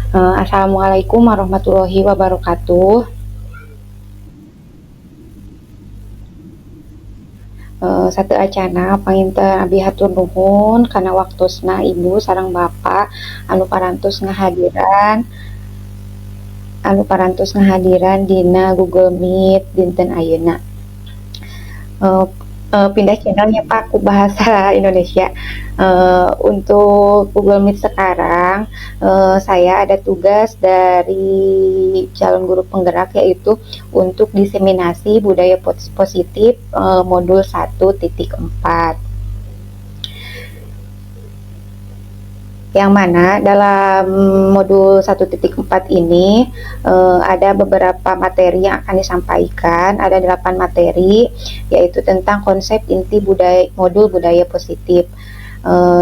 Assalamualaikum warahmatullahi wabarakatuh. Satu acana panginten abdi hatur nuhun karena waktosna ibu sareng bapak anu parantos ngahadiran dina Google Meet dinten ayeuna. Eh, Pindah channelnya Pak ku bahasa Indonesia. Untuk Google Meet sekarang, saya ada tugas dari calon guru penggerak yaitu untuk diseminasi budaya positif modul 1.4. Yang mana dalam modul 1.4 ini ada beberapa materi yang akan disampaikan, ada 8 materi, yaitu tentang konsep inti modul budaya positif.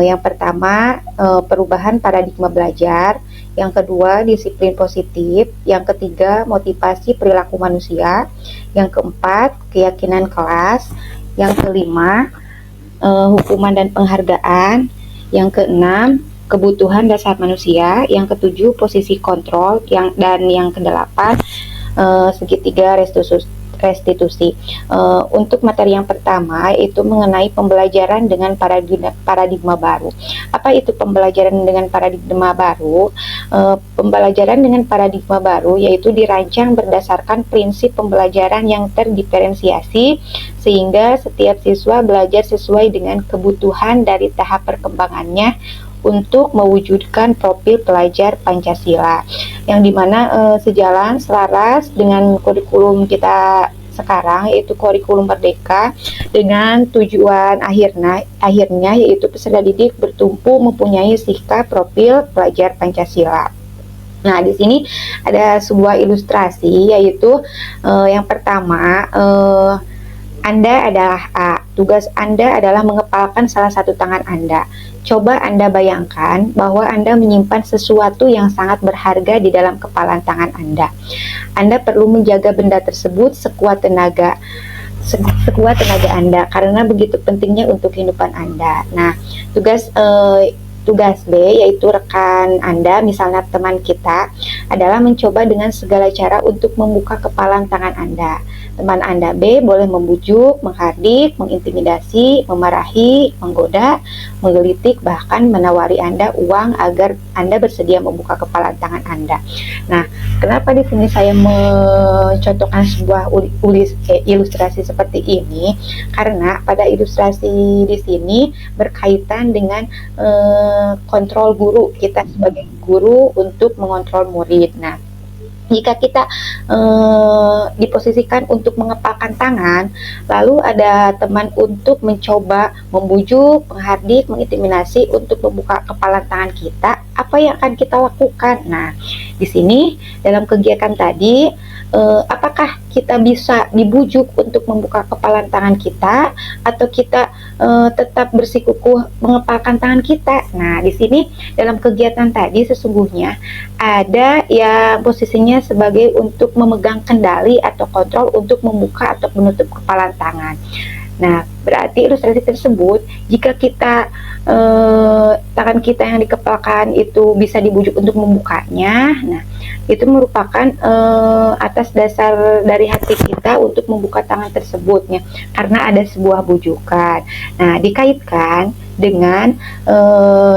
Yang pertama, perubahan paradigma belajar, yang kedua, disiplin positif, yang ketiga, motivasi perilaku manusia, yang keempat, keyakinan kelas, yang kelima, hukuman dan penghargaan, yang keenam, kebutuhan dasar manusia, yang ketujuh posisi kontrol, dan yang kedelapan segitiga restitusi. Untuk materi yang pertama yaitu mengenai pembelajaran dengan paradigma baru. Apa itu pembelajaran dengan paradigma baru? Pembelajaran dengan paradigma baru yaitu dirancang berdasarkan prinsip pembelajaran yang terdiferensiasi sehingga setiap siswa belajar sesuai dengan kebutuhan dari tahap perkembangannya untuk mewujudkan profil pelajar Pancasila, yang dimana sejalan selaras dengan kurikulum kita sekarang yaitu kurikulum merdeka dengan tujuan akhirnya yaitu peserta didik bertumpu mempunyai sikap profil pelajar Pancasila. Nah, di sini ada sebuah ilustrasi yaitu yang pertama Anda adalah A. Tugas Anda adalah mengepalkan salah satu tangan Anda. Coba Anda bayangkan bahwa Anda menyimpan sesuatu yang sangat berharga di dalam kepalan tangan Anda. Anda perlu menjaga benda tersebut sekuat tenaga Anda karena begitu pentingnya untuk kehidupan Anda. Nah, tugas B yaitu rekan Anda, misalnya teman kita, adalah mencoba dengan segala cara untuk membuka kepalan tangan Anda. Teman Anda B boleh membujuk, menghardik, mengintimidasi, memarahi, menggoda, menggelitik, bahkan menawari Anda uang agar Anda bersedia membuka kepalan tangan Anda. Nah, kenapa di sini saya mencontohkan sebuah ilustrasi seperti ini? Karena pada ilustrasi di sini berkaitan dengan kontrol guru, kita sebagai guru untuk mengontrol murid. Nah, jika kita diposisikan untuk mengepalkan tangan, lalu ada teman untuk mencoba membujuk, menghardik, mengintimidasi untuk membuka kepalan tangan kita, apa yang akan kita lakukan? Nah, di sini dalam kegiatan tadi, apakah kita bisa dibujuk untuk membuka kepalan tangan kita, atau kita tetap bersikukuh mengepalkan tangan kita? Nah, di sini dalam kegiatan tadi sesungguhnya ada yang posisinya sebagai untuk memegang kendali atau kontrol untuk membuka atau menutup kepalan tangan. Nah, berarti ilustrasi tersebut, jika kita tangan kita yang dikepalkan itu bisa dibujuk untuk membukanya, nah itu merupakan atas dasar dari hati kita untuk membuka tangan tersebutnya, karena ada sebuah bujukan. Nah, dikaitkan dengan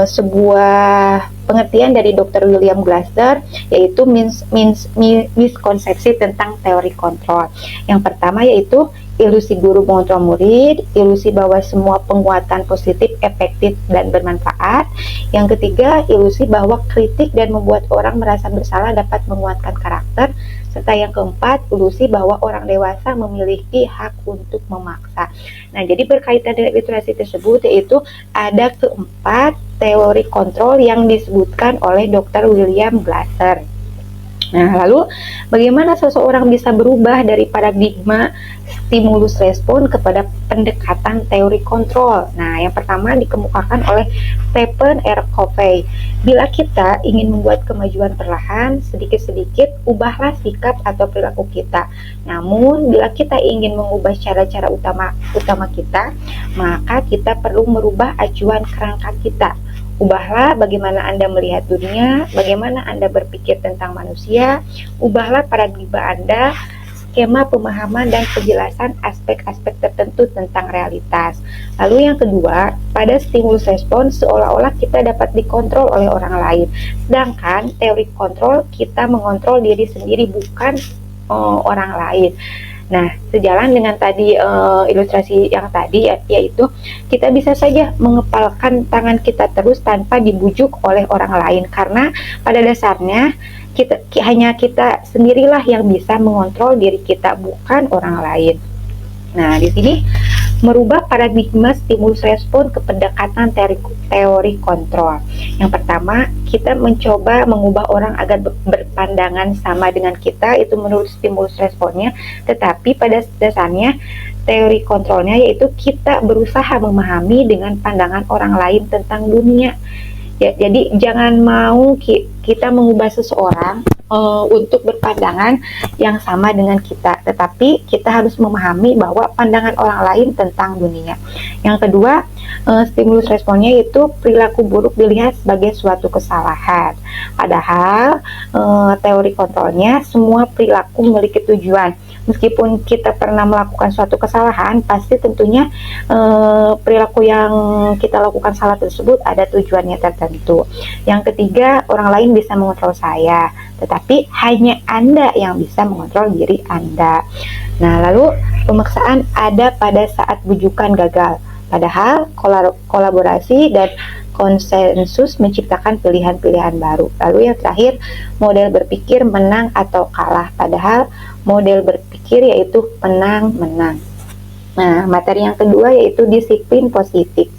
sebuah pengertian dari Dr. William Glasser, yaitu miskonsepsi tentang teori kontrol. Yang pertama yaitu ilusi guru mengontrol murid, ilusi bahwa semua penguatan positif, efektif, dan bermanfaat. Yang ketiga, ilusi bahwa kritik dan membuat orang merasa bersalah dapat menguatkan karakter. Serta yang keempat, ilusi bahwa orang dewasa memiliki hak untuk memaksa. Nah, jadi berkaitan dengan literasi tersebut, yaitu ada keempat teori kontrol yang disebutkan oleh Dr. William Glasser. Nah, lalu bagaimana seseorang bisa berubah dari paradigma stimulus respon kepada pendekatan teori kontrol? Nah, yang pertama dikemukakan oleh Stephen R. Covey. Bila kita ingin membuat kemajuan perlahan, sedikit-sedikit ubahlah sikap atau perilaku kita. Namun, bila kita ingin mengubah cara-cara utama kita, maka kita perlu merubah acuan kerangka kita. Ubahlah bagaimana Anda melihat dunia, bagaimana Anda berpikir tentang manusia, ubahlah paradigma Anda, skema pemahaman dan penjelasan aspek-aspek tertentu tentang realitas. Lalu yang kedua, pada stimulus respons seolah-olah kita dapat dikontrol oleh orang lain. Sedangkan teori kontrol, kita mengontrol diri sendiri, bukan orang lain. Nah, sejalan dengan tadi ilustrasi yang tadi, yaitu kita bisa saja mengepalkan tangan kita terus tanpa dibujuk oleh orang lain, karena pada dasarnya hanya kita sendirilah yang bisa mengontrol diri kita, bukan orang lain. Nah, di sini merubah paradigma stimulus respon ke pendekatan teori kontrol. Yang pertama, kita mencoba mengubah orang agar berpandangan sama dengan kita, itu menurut stimulus responnya, tetapi pada dasarnya teori kontrolnya yaitu kita berusaha memahami dengan pandangan orang lain tentang dunia. Ya, jadi jangan mau kita mengubah seseorang untuk berpandangan yang sama dengan kita, tetapi kita harus memahami bahwa pandangan orang lain tentang dunia. Yang kedua, stimulus responnya yaitu perilaku buruk dilihat sebagai suatu kesalahan. Padahal teori kontrolnya semua perilaku memiliki tujuan. Meskipun kita pernah melakukan suatu kesalahan, pasti tentunya perilaku yang kita lakukan salah tersebut ada tujuannya tertentu. Yang ketiga, orang lain bisa mengontrol saya, tetapi hanya Anda yang bisa mengontrol diri Anda. Nah, lalu pemaksaan ada pada saat bujukan gagal. Padahal kolaborasi dan konsensus menciptakan pilihan-pilihan baru. Lalu yang terakhir, model berpikir menang atau kalah. Padahal model berpikir yaitu menang-menang. Nah, materi yang kedua yaitu disiplin positif.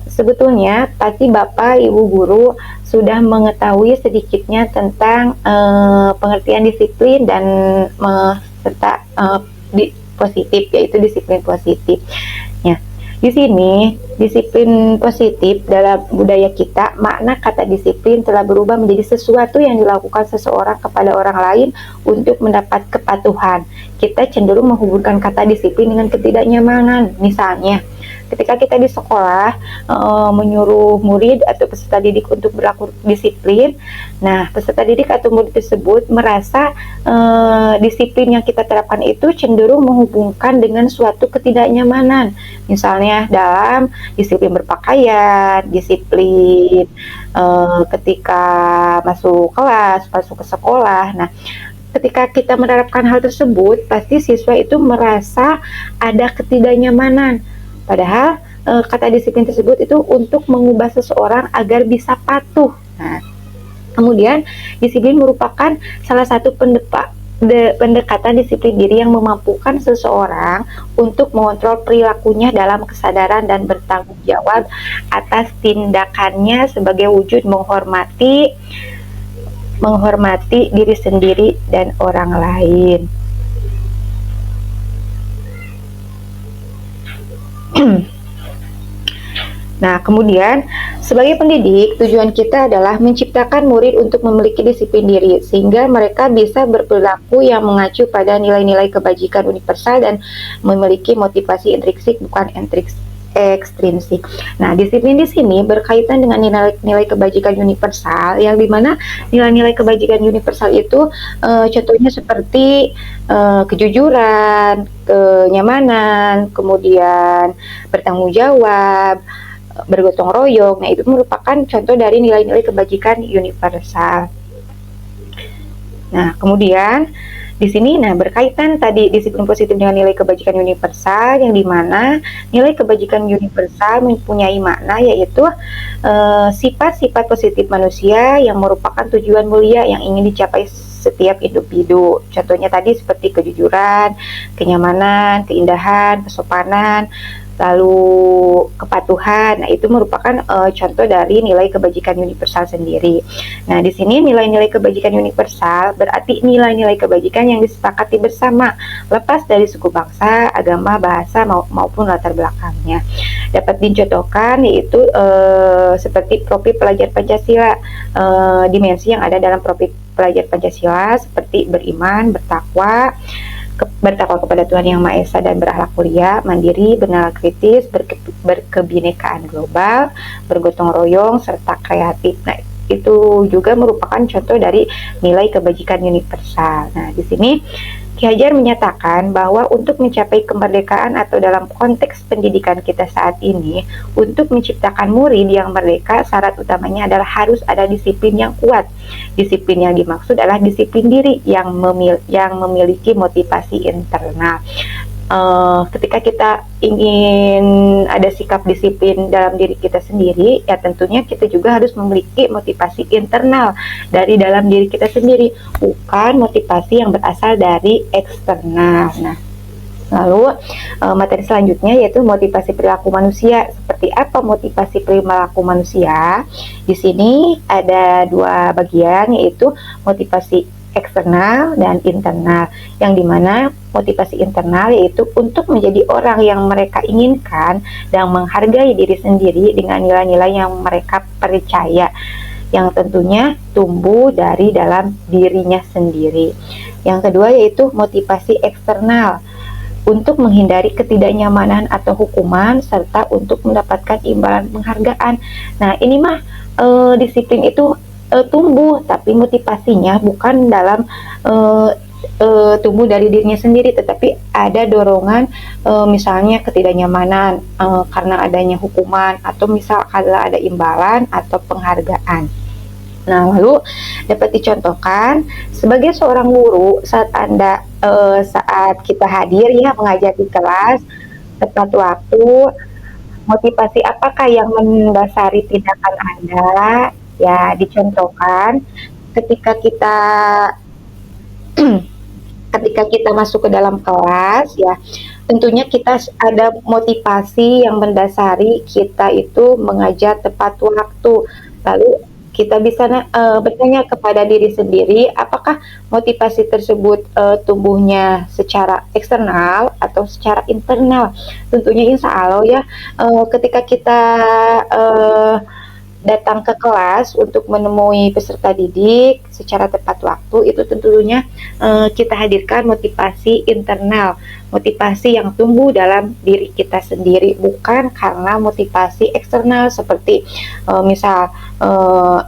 Sebetulnya pasti Bapak, Ibu guru sudah mengetahui sedikitnya tentang pengertian disiplin dan serta positif, yaitu disiplin positif. Ya, di sini disiplin positif dalam budaya kita, makna kata disiplin telah berubah menjadi sesuatu yang dilakukan seseorang kepada orang lain untuk mendapat kepatuhan. Kita cenderung menghubungkan kata disiplin dengan ketidaknyamanan. Misalnya, ketika kita di sekolah menyuruh murid atau peserta didik untuk berlaku disiplin, nah peserta didik atau murid tersebut merasa disiplin yang kita terapkan itu cenderung menghubungkan dengan suatu ketidaknyamanan. Misalnya dalam disiplin berpakaian, disiplin ketika masuk kelas, masuk ke sekolah. Nah, ketika kita menerapkan hal tersebut, pasti siswa itu merasa ada ketidaknyamanan. Padahal kata disiplin tersebut itu untuk mengubah seseorang agar bisa patuh. Nah, kemudian disiplin merupakan salah satu pendekatan disiplin diri yang memampukan seseorang untuk mengontrol perilakunya dalam kesadaran dan bertanggung jawab atas tindakannya sebagai wujud menghormati diri sendiri dan orang lain. Nah, kemudian sebagai pendidik, tujuan kita adalah menciptakan murid untuk memiliki disiplin diri, sehingga mereka bisa berperilaku yang mengacu pada nilai-nilai kebajikan universal dan memiliki motivasi intrinsik bukan ekstrinsik. Nah, disiplin di sini berkaitan dengan nilai-nilai kebajikan universal, yang dimana nilai-nilai kebajikan universal itu contohnya seperti kejujuran, kenyamanan, kemudian bertanggung jawab, bergotong royong. Nah, itu merupakan contoh dari nilai-nilai kebajikan universal. Nah, kemudian di sini berkaitan tadi disiplin positif dengan nilai kebajikan universal, yang dimana nilai kebajikan universal mempunyai makna yaitu sifat-sifat positif manusia yang merupakan tujuan mulia yang ingin dicapai setiap individu. Contohnya tadi seperti kejujuran, kenyamanan, keindahan, kesopanan, lalu kepatuhan. Nah, itu merupakan contoh dari nilai kebajikan universal sendiri. Nah, di sini nilai-nilai kebajikan universal berarti nilai-nilai kebajikan yang disepakati bersama, lepas dari suku bangsa, agama, bahasa maupun latar belakangnya. Dapat dicontohkan yaitu seperti profil pelajar Pancasila, dimensi yang ada dalam profil pelajar Pancasila seperti beriman, bertakwa, bertakwa kepada Tuhan Yang Maha Esa dan berakhlak mulia, mandiri, bernalar kritis, berkebinekaan global, bergotong royong, serta kreatif. Nah, itu juga merupakan contoh dari nilai kebajikan universal. Nah, di sini Ki Hajar menyatakan bahwa untuk mencapai kemerdekaan atau dalam konteks pendidikan kita saat ini, untuk menciptakan murid yang merdeka, syarat utamanya adalah harus ada disiplin yang kuat. Disiplin yang dimaksud adalah disiplin diri yang memiliki motivasi internal. Ketika kita ingin ada sikap disiplin dalam diri kita sendiri, ya tentunya kita juga harus memiliki motivasi internal dari dalam diri kita sendiri, bukan motivasi yang berasal dari eksternal. Nah, lalu materi selanjutnya yaitu motivasi perilaku manusia. Seperti apa motivasi perilaku manusia? Di sini ada dua bagian, yaitu motivasi eksternal dan internal, yang dimana motivasi internal yaitu untuk menjadi orang yang mereka inginkan dan menghargai diri sendiri dengan nilai-nilai yang mereka percaya, yang tentunya tumbuh dari dalam dirinya sendiri. Yang kedua yaitu motivasi eksternal, untuk menghindari ketidaknyamanan atau hukuman, serta untuk mendapatkan imbalan penghargaan. Nah, ini mah disiplin itu tumbuh, tapi motivasinya bukan dalam tumbuh dari dirinya sendiri, tetapi ada dorongan misalnya ketidaknyamanan karena adanya hukuman, atau misal kalau ada imbalan atau penghargaan. Nah, lalu dapat dicontohkan sebagai seorang guru saat saat kita hadir ya mengajar di kelas tepat waktu, motivasi apakah yang mendasari tindakan Anda? Ya, dicontohkan ketika kita ketika kita masuk ke dalam kelas ya, tentunya kita ada motivasi yang mendasari kita itu mengajar tepat waktu. Lalu kita bisa bertanya kepada diri sendiri, apakah motivasi tersebut tumbuhnya secara eksternal atau secara internal. Tentunya insya Allah ya, ketika kita datang ke kelas untuk menemui peserta didik secara tepat waktu, itu tentunya kita hadirkan motivasi internal, motivasi yang tumbuh dalam diri kita sendiri, bukan karena motivasi eksternal seperti misal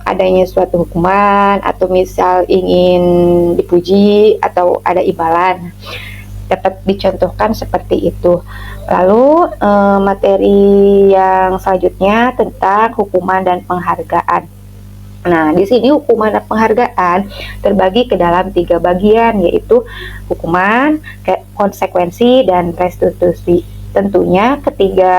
adanya suatu hukuman, atau misal ingin dipuji atau ada imbalan. Dapat dicontohkan seperti itu. Lalu materi yang selanjutnya tentang hukuman dan penghargaan. Nah, di sini hukuman dan penghargaan terbagi ke dalam 3 bagian, yaitu hukuman, konsekuensi, dan restitusi. Tentunya ketiga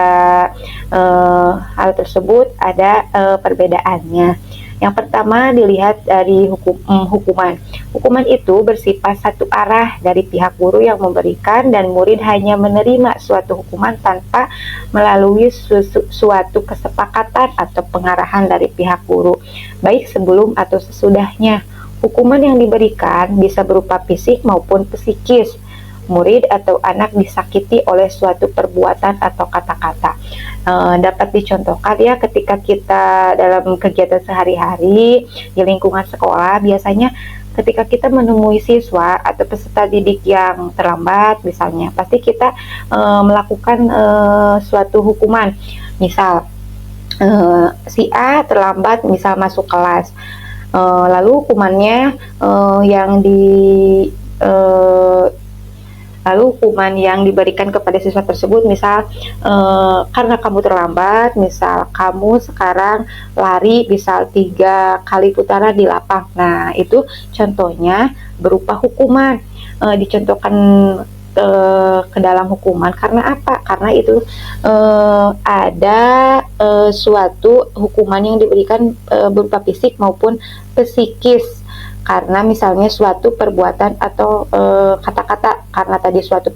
hal tersebut ada perbedaannya. Yang pertama dilihat dari hukuman. Hukuman itu bersifat satu arah dari pihak guru yang memberikan, dan murid hanya menerima suatu hukuman tanpa melalui suatu kesepakatan atau pengarahan dari pihak guru, baik sebelum atau sesudahnya. Hukuman yang diberikan bisa berupa fisik maupun psikis. Murid atau anak disakiti oleh suatu perbuatan atau kata-kata. Dapat dicontohkan ya ketika kita dalam kegiatan sehari-hari di lingkungan sekolah, biasanya ketika kita menemui siswa atau peserta didik yang terlambat misalnya, pasti kita melakukan suatu hukuman. Misal si A terlambat misal masuk kelas, lalu hukumannya lalu hukuman yang diberikan kepada siswa tersebut, misal karena kamu terlambat, misal kamu sekarang lari misal 3 kali putaran di lapang. Nah, itu contohnya berupa hukuman, dicontohkan ke dalam hukuman. Karena apa? Karena itu ada suatu hukuman yang diberikan berupa fisik maupun psikis, karena misalnya suatu perbuatan atau kata-kata, karena tadi suatu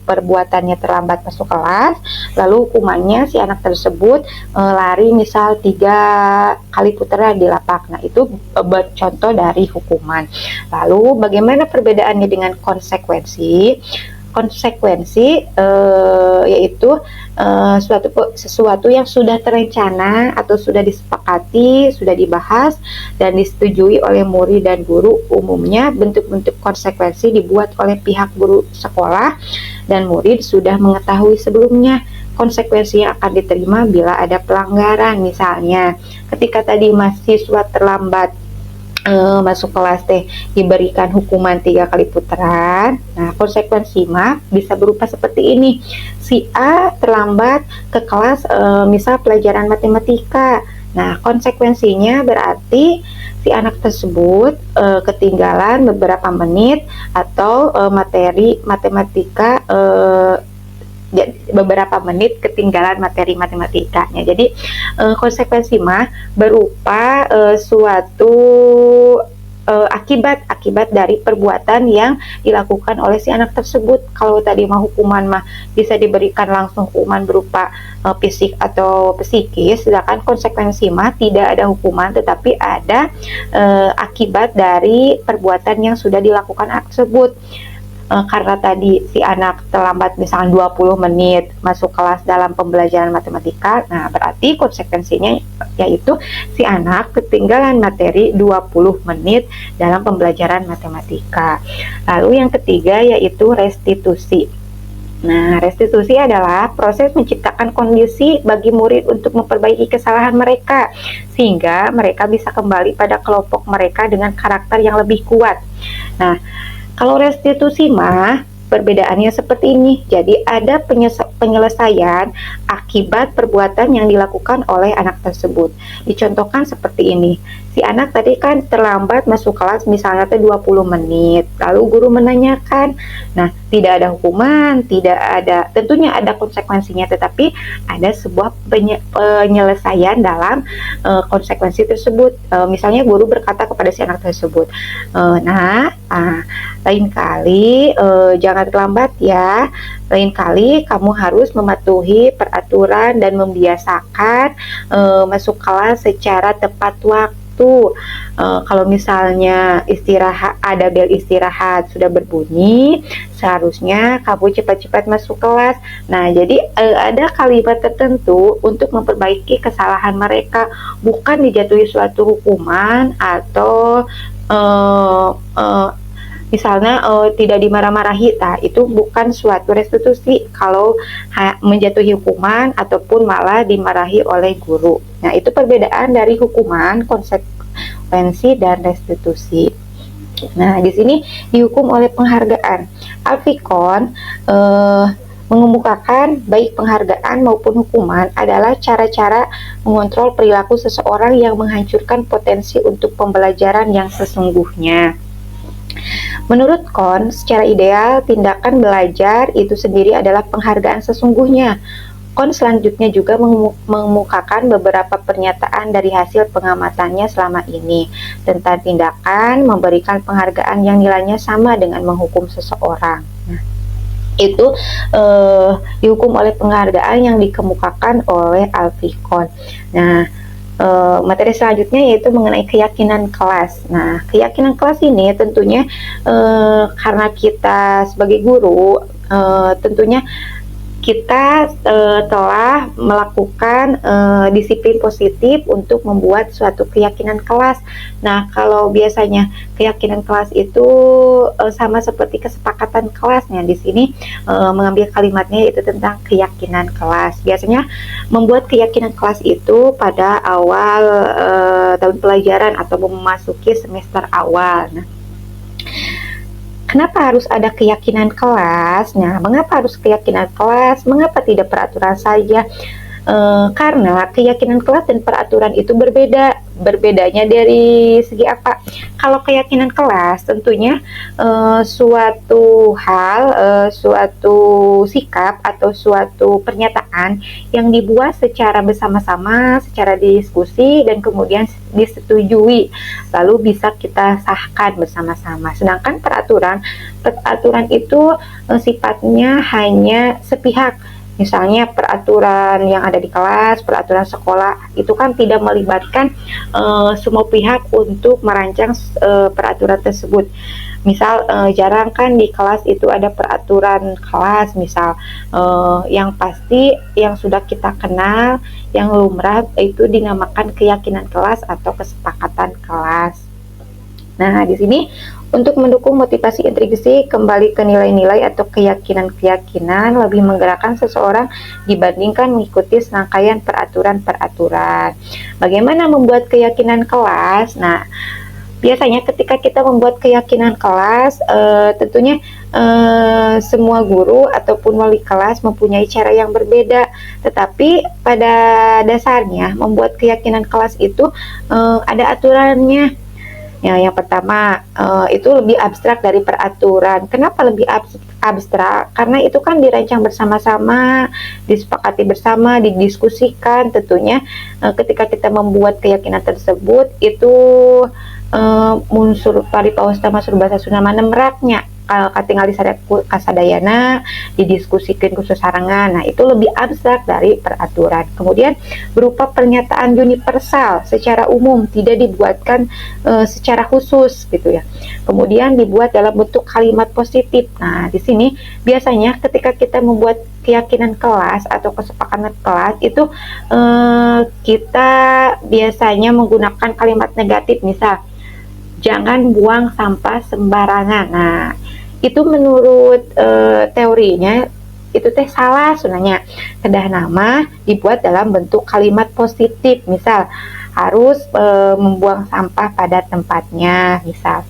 perbuatannya terlambat masuk kelas, lalu hukumannya si anak tersebut lari misal 3 kali putaran di lapak. Nah, itu contoh dari hukuman. Lalu bagaimana perbedaannya dengan konsekuensi? konsekuensi yaitu sesuatu yang sudah terencana atau sudah disepakati, sudah dibahas dan disetujui oleh murid dan guru. Umumnya bentuk-bentuk konsekuensi dibuat oleh pihak guru sekolah dan murid sudah mengetahui sebelumnya konsekuensi yang akan diterima bila ada pelanggaran. Misalnya ketika tadi mahasiswa terlambat masuk kelas diberikan hukuman 3 kali putaran. Nah, konsekuensi mah bisa berupa seperti ini. Si A terlambat ke kelas misal pelajaran matematika. Nah, konsekuensinya berarti si anak tersebut ketinggalan beberapa menit atau materi matematika beberapa menit ketinggalan materi matematikanya. Jadi konsekuensi mah berupa suatu akibat dari perbuatan yang dilakukan oleh si anak tersebut. Kalau tadi mah hukuman mah bisa diberikan langsung hukuman berupa fisik atau psikis, sedangkan konsekuensi mah tidak ada hukuman tetapi ada akibat dari perbuatan yang sudah dilakukan tersebut. Karena tadi si anak terlambat misalnya 20 menit masuk kelas dalam pembelajaran matematika, nah berarti konsekuensinya yaitu si anak ketinggalan materi 20 menit dalam pembelajaran matematika. Lalu yang ketiga yaitu restitusi. Nah, restitusi adalah proses menciptakan kondisi bagi murid untuk memperbaiki kesalahan mereka sehingga mereka bisa kembali pada kelompok mereka dengan karakter yang lebih kuat. Nah, kalau restitusi mah perbedaannya seperti ini. Jadi ada penyelesaian akibat perbuatan yang dilakukan oleh anak tersebut. Dicontohkan seperti ini. Si anak tadi kan terlambat masuk kelas misalnya 20 menit. Lalu guru menanyakan. Nah, tidak ada hukuman, tidak ada, tentunya ada konsekuensinya, tetapi ada sebuah penyelesaian dalam konsekuensi tersebut. Misalnya guru berkata kepada si anak tersebut, lain kali jangan terlambat ya. Lain kali kamu harus mematuhi peraturan dan membiasakan masuk kelas secara tepat waktu. Kalau misalnya istirahat, ada bel istirahat sudah berbunyi, seharusnya kamu cepat-cepat masuk kelas. Nah, jadi ada kalimat tertentu untuk memperbaiki kesalahan mereka, bukan dijatuhi suatu hukuman atau misalnya tidak dimarah-marahi. Nah, itu bukan suatu restitusi kalau menjatuhi hukuman ataupun malah dimarahi oleh guru. Nah, itu perbedaan dari hukuman, konsekuensi, dan restitusi. Nah, di sini dihukum oleh penghargaan. Alfikon mengemukakan baik penghargaan maupun hukuman adalah cara-cara mengontrol perilaku seseorang yang menghancurkan potensi untuk pembelajaran yang sesungguhnya. Menurut Kohn, secara ideal, tindakan belajar itu sendiri adalah penghargaan sesungguhnya. Kohn selanjutnya juga mengemukakan beberapa pernyataan dari hasil pengamatannya selama ini tentang tindakan memberikan penghargaan yang nilainya sama dengan menghukum seseorang. Nah, itu dihukum oleh penghargaan yang dikemukakan oleh Alfikon. Nah, materi selanjutnya yaitu mengenai keyakinan kelas. Nah, keyakinan kelas ini tentunya karena kita sebagai guru tentunya kita telah melakukan disiplin positif untuk membuat suatu keyakinan kelas. Nah, kalau biasanya keyakinan kelas itu sama seperti kesepakatan kelasnya, di sini mengambil kalimatnya yaitu tentang keyakinan kelas. Biasanya membuat keyakinan kelas itu pada awal tahun pelajaran atau memasuki semester awal. Nah, kenapa harus ada keyakinan kelas? Nah, mengapa harus keyakinan kelas? Mengapa tidak peraturan saja? Karena keyakinan kelas dan peraturan itu berbeda. Berbedanya dari segi apa? Kalau keyakinan kelas tentunya suatu hal, suatu sikap atau suatu pernyataan yang dibuat secara bersama-sama, secara diskusi dan kemudian disetujui, lalu bisa kita sahkan bersama-sama. Sedangkan peraturan itu sifatnya hanya sepihak. Misalnya peraturan yang ada di kelas, peraturan sekolah, itu kan tidak melibatkan semua pihak untuk merancang peraturan tersebut. Misal jarang kan di kelas itu ada peraturan kelas, misal yang pasti yang sudah kita kenal, yang lumrah itu dinamakan keyakinan kelas atau kesepakatan kelas. Nah, di sini untuk mendukung motivasi intrinsik kembali ke nilai-nilai atau keyakinan-keyakinan lebih menggerakkan seseorang dibandingkan mengikuti serangkaian peraturan-peraturan. Bagaimana membuat keyakinan kelas? Nah, biasanya ketika kita membuat keyakinan kelas, tentunya semua guru ataupun wali kelas mempunyai cara yang berbeda, tetapi pada dasarnya membuat keyakinan kelas itu ada aturannya. Ya, yang pertama itu lebih abstrak dari peraturan. Kenapa lebih abstrak? Karena itu kan dirancang bersama-sama, disepakati bersama, didiskusikan. Tentunya ketika kita membuat keyakinan tersebut itu unsur paripawas utama surbasa Sunda mana meraknya katingal disarek kasadayana didiskusikan khusus harangan. Nah, itu lebih abstrak dari peraturan. Kemudian berupa pernyataan universal secara umum, tidak dibuatkan secara khusus gitu ya. Kemudian dibuat dalam bentuk kalimat positif. Nah, di sini biasanya ketika kita membuat keyakinan kelas atau kesepakatan kelas itu kita biasanya menggunakan kalimat negatif, misal jangan buang sampah sembarangan. Nah, itu menurut teorinya itu teh salah sebenarnya. Kedah nama dibuat dalam bentuk kalimat positif, misal harus membuang sampah pada tempatnya, misal.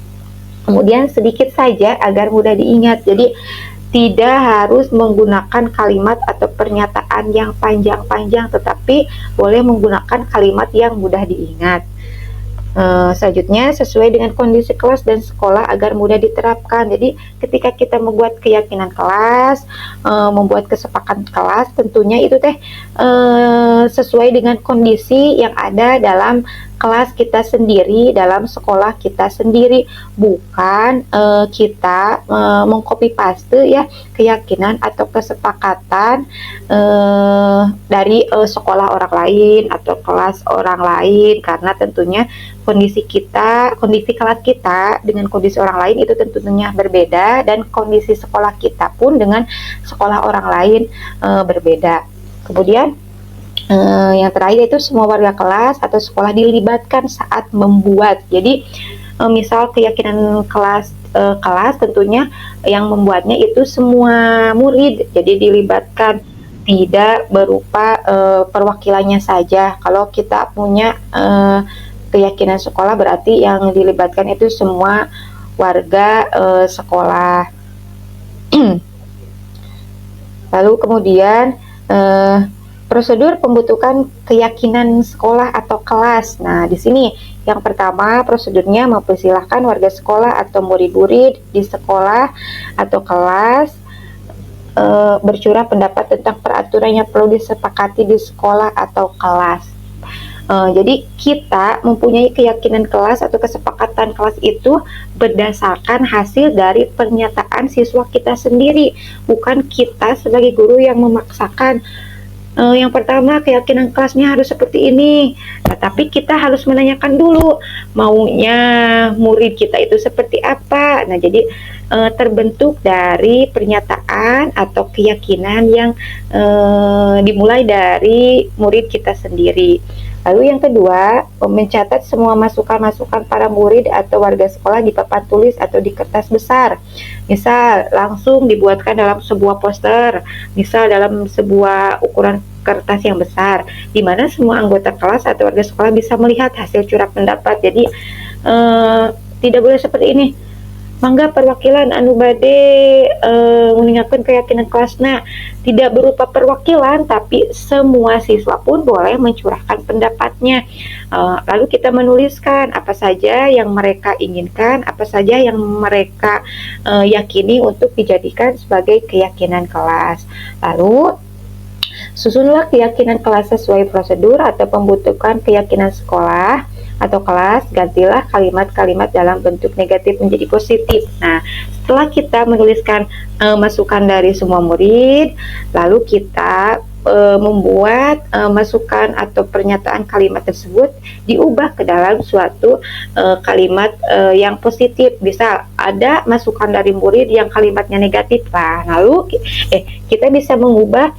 Kemudian sedikit saja agar mudah diingat. Jadi tidak harus menggunakan kalimat atau pernyataan yang panjang-panjang, tetapi boleh menggunakan kalimat yang mudah diingat. Selanjutnya sesuai dengan kondisi kelas dan sekolah agar mudah diterapkan. Jadi ketika kita membuat keyakinan kelas, membuat kesepakatan kelas, tentunya itu teh sesuai dengan kondisi yang ada dalam kelas kita sendiri, dalam sekolah kita sendiri, bukan kita mengcopy paste ya keyakinan atau kesepakatan dari sekolah orang lain atau kelas orang lain, karena tentunya kondisi kelas kita dengan kondisi orang lain itu tentunya berbeda, dan kondisi sekolah kita pun dengan sekolah orang lain berbeda. Kemudian yang terakhir itu semua warga kelas atau sekolah dilibatkan saat membuat. Jadi misal keyakinan kelas tentunya yang membuatnya itu semua murid, jadi dilibatkan, tidak berupa perwakilannya saja. Kalau kita punya keyakinan sekolah berarti yang dilibatkan itu semua warga sekolah. Lalu kemudian prosedur pembentukan keyakinan sekolah atau kelas. Nah, di sini yang pertama prosedurnya mempersilahkan warga sekolah atau murid-murid di sekolah atau kelas bercurah pendapat tentang peraturan yang perlu disepakati di sekolah atau kelas. Jadi kita mempunyai keyakinan kelas atau kesepakatan kelas itu berdasarkan hasil dari pernyataan siswa kita sendiri, bukan kita sebagai guru yang memaksakan. Yang pertama keyakinan kelasnya harus seperti ini, tapi kita harus menanyakan dulu maunya murid kita itu seperti apa. Nah, jadi terbentuk dari pernyataan atau keyakinan yang dimulai dari murid kita sendiri. Lalu yang kedua, mencatat semua masukan-masukan para murid atau warga sekolah di papan tulis atau di kertas besar. Misal langsung dibuatkan dalam sebuah poster, misal dalam sebuah ukuran kertas yang besar, di mana semua anggota kelas atau warga sekolah bisa melihat hasil curah pendapat. Jadi tidak boleh seperti ini. Mangga perwakilan anu bade meninggalkan keyakinan kelasna, tidak berupa perwakilan, tapi semua siswa pun boleh mencurahkan pendapatnya. Lalu kita menuliskan apa saja yang mereka inginkan, apa saja yang mereka yakini untuk dijadikan sebagai keyakinan kelas. Lalu susunlah keyakinan kelas sesuai prosedur atau pembentukan keyakinan sekolah atau kelas, gantilah kalimat-kalimat dalam bentuk negatif menjadi positif. Nah, setelah kita menuliskan masukan dari semua murid, lalu kita membuat masukan atau pernyataan kalimat tersebut diubah ke dalam suatu kalimat yang positif. Bisa ada masukan dari murid yang kalimatnya negatif, lalu kita bisa mengubah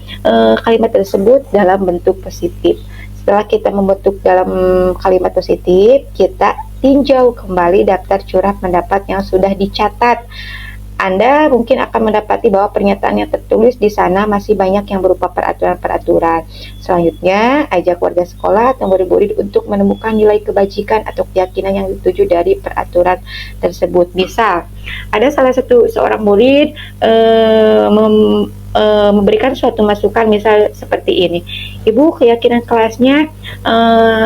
kalimat tersebut dalam bentuk positif. Setelah kita membentuk dalam kalimat positif, kita tinjau kembali daftar curah pendapat yang sudah dicatat. Anda mungkin akan mendapati bahwa pernyataan yang tertulis di sana masih banyak yang berupa peraturan-peraturan. Selanjutnya, ajak warga sekolah atau murid-murid untuk menemukan nilai kebajikan atau keyakinan yang dituju dari peraturan tersebut. Misal, ada seorang murid memberikan suatu masukan, misal seperti ini, Ibu, keyakinan kelasnya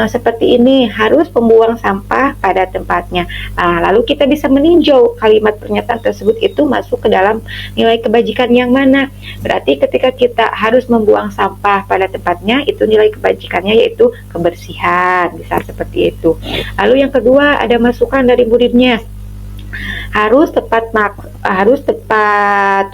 seperti ini, harus membuang sampah pada tempatnya. Lalu kita bisa meninjau kalimat pernyataan tersebut itu masuk ke dalam nilai kebajikan yang mana. Berarti ketika kita harus membuang sampah pada tempatnya, itu nilai kebajikannya yaitu kebersihan, bisa seperti itu. Lalu yang kedua, ada masukan dari muridnya, harus tepat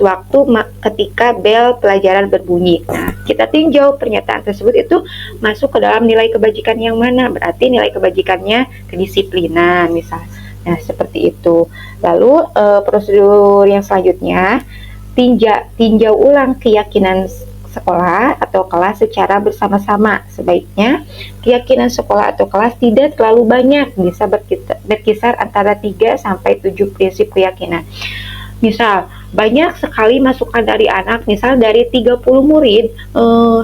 waktu ketika bel pelajaran berbunyi. Nah, kita tinjau pernyataan tersebut itu masuk ke dalam nilai kebajikan yang mana. Berarti nilai kebajikannya kedisiplinan, misal. Nah, seperti itu. Lalu prosedur yang selanjutnya, tinjau ulang keyakinan sekolah atau kelas secara bersama-sama. Sebaiknya keyakinan sekolah atau kelas tidak terlalu banyak, bisa berkisar antara 3 sampai 7 prinsip keyakinan. Misal, banyak sekali masukan dari anak, misal dari 30 murid,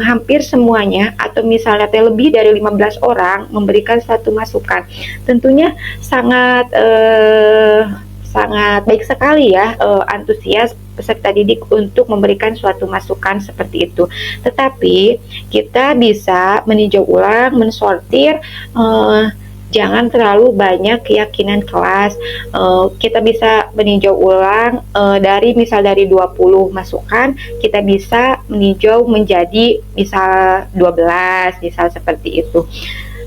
hampir semuanya atau misalnya lebih dari 15 orang memberikan satu masukan. Tentunya sangat baik sekali ya, antusias peserta didik untuk memberikan suatu masukan seperti itu. Tetapi kita bisa meninjau ulang, mensortir, jangan terlalu banyak keyakinan kelas. Kita bisa meninjau ulang dari 20 masukan, kita bisa meninjau menjadi misal 12, misal seperti itu.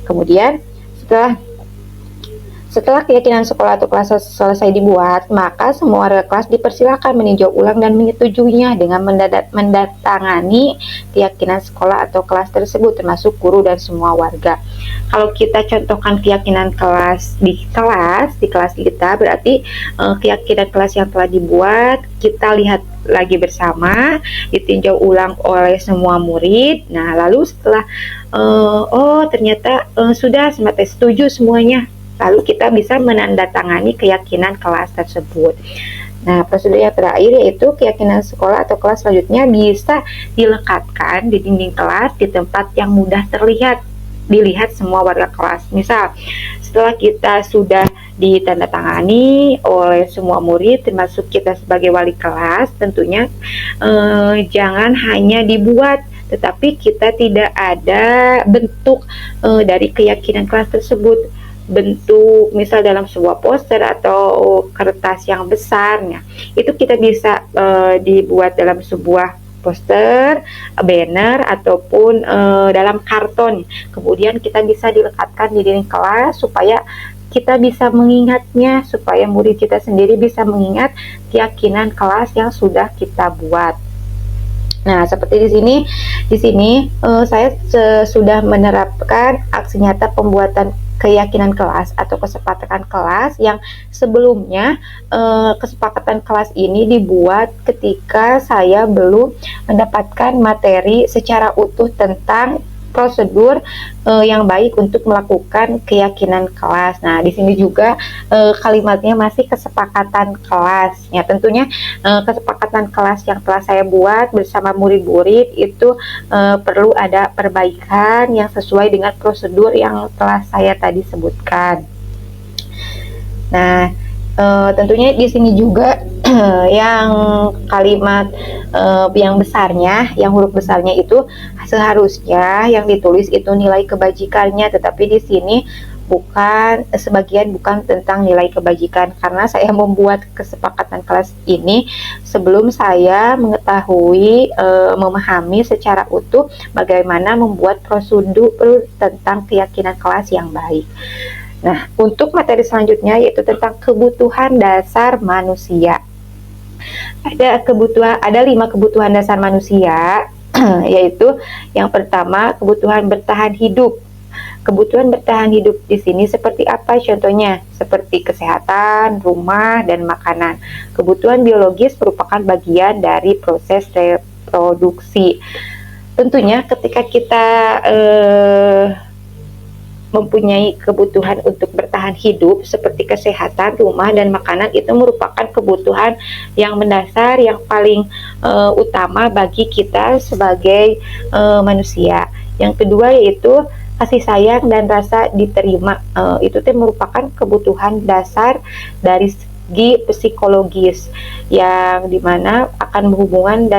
Kemudian setelah keyakinan sekolah atau kelas selesai dibuat, maka semua warga kelas dipersilakan meninjau ulang dan menyetujuinya dengan mendatangani keyakinan sekolah atau kelas tersebut, termasuk guru dan semua warga. Kalau kita contohkan keyakinan kelas di kelas kita, berarti keyakinan kelas yang telah dibuat, kita lihat lagi bersama, ditinjau ulang oleh semua murid. Nah, lalu setelah ternyata sudah setuju semuanya, lalu kita bisa menandatangani keyakinan kelas tersebut. Nah, prosedur yang terakhir yaitu keyakinan sekolah atau kelas selanjutnya bisa dilekatkan di dinding kelas di tempat yang mudah dilihat semua warga kelas. Misal, setelah kita sudah ditandatangani oleh semua murid, termasuk kita sebagai wali kelas, tentunya jangan hanya dibuat, tetapi kita tidak ada bentuk dari keyakinan kelas tersebut. Bentuk misal dalam sebuah poster atau kertas yang besarnya, itu kita bisa dibuat dalam sebuah poster, banner, ataupun dalam karton. Kemudian kita bisa dilekatkan di dinding kelas supaya kita bisa mengingatnya, supaya murid kita sendiri bisa mengingat keyakinan kelas yang sudah kita buat. Nah, seperti di sini saya sudah menerapkan aksi nyata pembuatan keyakinan kelas atau kesepakatan kelas yang sebelumnya kesepakatan kelas ini dibuat ketika saya belum mendapatkan materi secara utuh tentang prosedur yang baik untuk melakukan keyakinan kelas. Nah, di sini juga kalimatnya masih kesepakatan kelas. Ya, tentunya kesepakatan kelas yang telah saya buat bersama murid-murid itu perlu ada perbaikan yang sesuai dengan prosedur yang telah saya tadi sebutkan. Nah, tentunya di sini juga yang kalimat yang besarnya, yang huruf besarnya itu seharusnya yang ditulis itu nilai kebajikannya, tetapi di sini sebagian bukan tentang nilai kebajikan, karena saya membuat kesepakatan kelas ini sebelum saya mengetahui memahami secara utuh bagaimana membuat prosedur tentang keyakinan kelas yang baik. Nah, untuk materi selanjutnya yaitu tentang kebutuhan dasar manusia. Ada 5 kebutuhan dasar manusia yaitu yang pertama kebutuhan bertahan hidup. Kebutuhan bertahan hidup di sini seperti apa contohnya? Seperti kesehatan, rumah, dan makanan. Kebutuhan biologis merupakan bagian dari proses reproduksi. Tentunya ketika kita mempunyai kebutuhan untuk bertahan hidup seperti kesehatan, rumah, dan makanan itu merupakan kebutuhan yang mendasar yang paling utama bagi kita sebagai manusia. Yang kedua yaitu kasih sayang dan rasa diterima. Itu merupakan kebutuhan dasar dari segi psikologis yang dimana akan berhubungan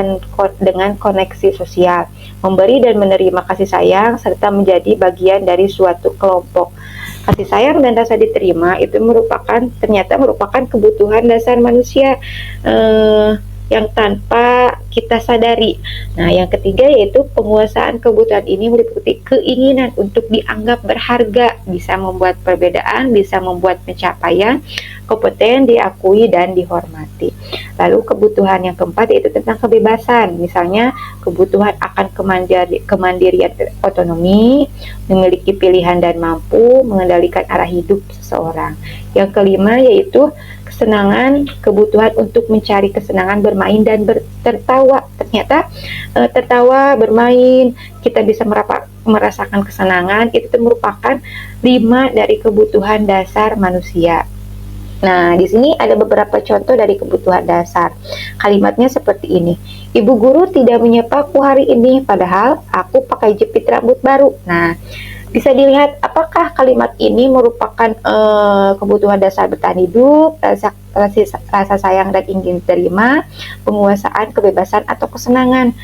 dengan koneksi sosial, memberi dan menerima kasih sayang serta menjadi bagian dari suatu kelompok. Kasih sayang dan rasa diterima itu ternyata merupakan kebutuhan dasar manusia yang tanpa kita sadari. Nah, yang ketiga yaitu penguasaan kebutuhan ini meliputi keinginan untuk dianggap berharga, bisa membuat perbedaan, bisa membuat pencapaian, kompeten, diakui, dan dihormati. Lalu kebutuhan yang keempat yaitu tentang kebebasan, misalnya kebutuhan akan kemandirian otonomi, memiliki pilihan dan mampu mengendalikan arah hidup seseorang. Yang kelima yaitu kesenangan, kebutuhan untuk mencari kesenangan bermain dan tertawa. Ternyata tertawa, bermain, kita bisa merasakan kesenangan, itu merupakan 5 dari kebutuhan dasar manusia. Nah, di sini ada beberapa contoh dari kebutuhan dasar. Kalimatnya seperti ini. Ibu guru tidak menyapaku hari ini, padahal aku pakai jepit rambut baru. Nah, bisa dilihat apakah kalimat ini merupakan kebutuhan dasar bertahan hidup, rasa sayang dan ingin diterima, penguasaan, kebebasan, atau kesenangan.